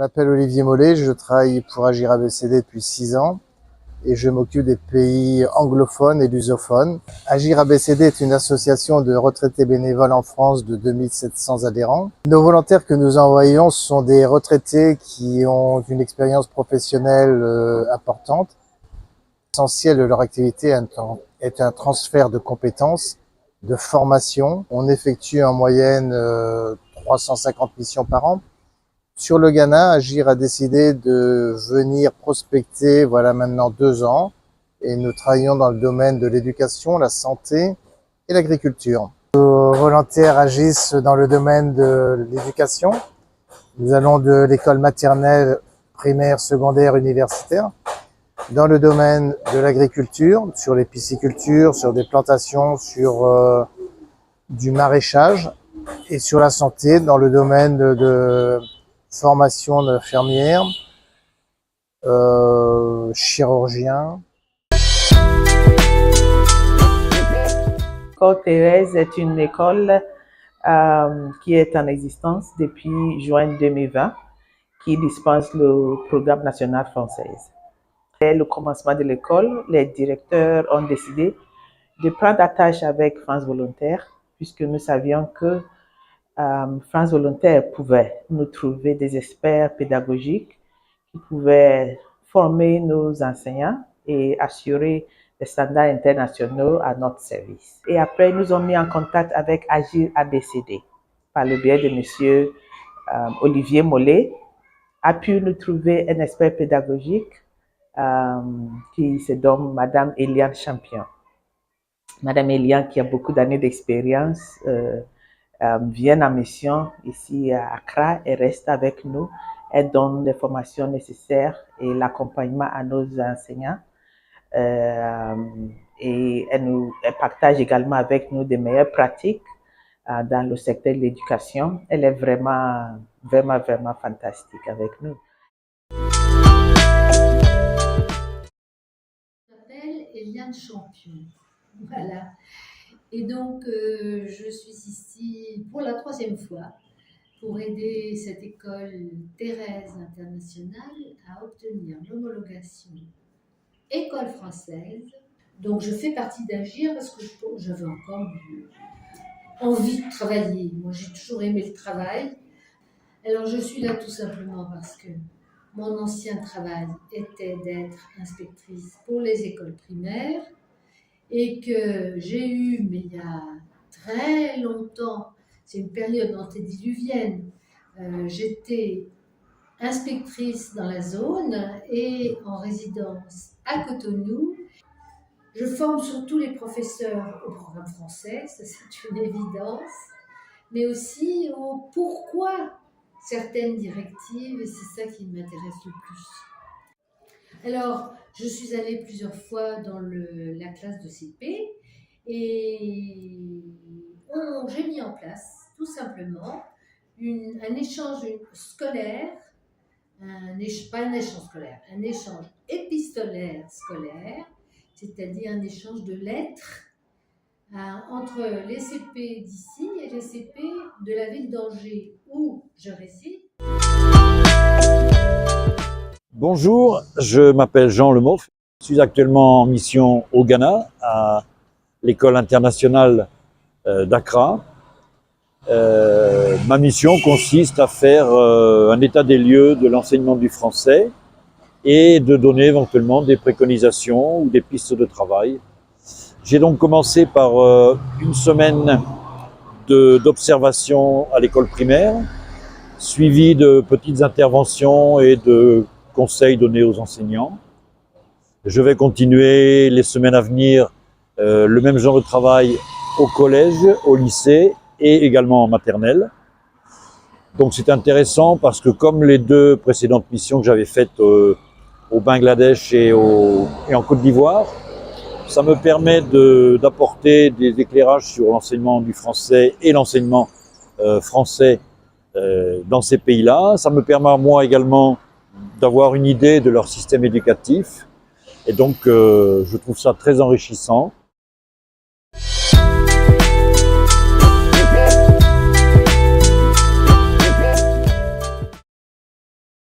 m'appelle Olivier Mollet, je travaille pour Agir ABCD depuis 6 ans et je m'occupe des pays anglophones et lusophones. Agir ABCD est une association de retraités bénévoles en France de 2700 adhérents. Nos volontaires que nous envoyons sont des retraités qui ont une expérience professionnelle importante. L'essentiel de leur activité est un transfert de compétences, de formation. On effectue en moyenne 350 missions par an. Sur le Ghana, Agir a décidé de venir prospecter, voilà maintenant 2 ans, et nous travaillons dans le domaine de l'éducation, la santé et l'agriculture. Nos volontaires agissent dans le domaine de l'éducation. Nous allons de l'école maternelle, primaire, secondaire, universitaire. Dans le domaine de l'agriculture, sur les piscicultures, sur des plantations, sur du maraîchage, et sur la santé, dans le domaine de formation d'infirmières, chirurgiens. L'école Thérèse est une école qui est en existence depuis juin 2020, qui dispense le programme national français. Dès le commencement de l'école, les directeurs ont décidé de prendre attache avec France Volontaire, puisque nous savions que France Volontaire pouvait nous trouver des experts pédagogiques qui pouvaient former nos enseignants et assurer des standards internationaux à notre service. Et après, ils nous ont mis en contact avec Agir ABCD par le biais de monsieur Olivier Mollet, a pu nous trouver un expert pédagogique qui se nomme Madame Eliane Champion. Madame Eliane, qui a beaucoup d'années d'expérience, vient en mission ici à Accra et reste avec nous. Elle donne les formations nécessaires et l'accompagnement à nos enseignants. Et elle partage également avec nous des meilleures pratiques dans le secteur de l'éducation. Elle est vraiment fantastique avec nous. Je m'appelle Eliane Champion. Voilà. Et donc, je suis ici pour la 3e fois pour aider cette école Thérèse Internationale à obtenir l'homologation école française. Donc, je fais partie d'Agir parce que j'avais encore envie de travailler. Moi, j'ai toujours aimé le travail. Alors, je suis là tout simplement parce que mon ancien travail était d'être inspectrice pour les écoles primaires et que j'ai eu, mais il y a très longtemps, c'est une période antédiluvienne, j'étais inspectrice dans la zone et en résidence à Cotonou. Je forme surtout les professeurs au programme français, ça c'est une évidence, mais aussi au pourquoi certaines directives, et c'est ça qui m'intéresse le plus. Alors, je suis allée plusieurs fois dans la classe de CP et j'ai mis en place tout simplement un échange scolaire, pas un échange scolaire, un échange épistolaire scolaire, c'est-à-dire un échange de lettres entre les CP d'ici et les CP de la ville d'Angers où je réside. Bonjour, je m'appelle Jean Lemoff. Je suis actuellement en mission au Ghana, à l'école internationale d'Accra. Ma mission consiste à faire un état des lieux de l'enseignement du français et de donner éventuellement des préconisations ou des pistes de travail. J'ai donc commencé par une semaine d'observation à l'école primaire, suivi de petites interventions et de conseils donnés aux enseignants. Je vais continuer les semaines à venir le même genre de travail au collège, au lycée et également en maternelle. Donc c'est intéressant parce que comme les 2 précédentes missions que j'avais faites au Bangladesh et en Côte d'Ivoire, ça me permet d'apporter des éclairages sur l'enseignement du français et l'enseignement français dans ces pays-là. Ça me permet à moi également d'avoir une idée de leur système éducatif. Et donc, je trouve ça très enrichissant.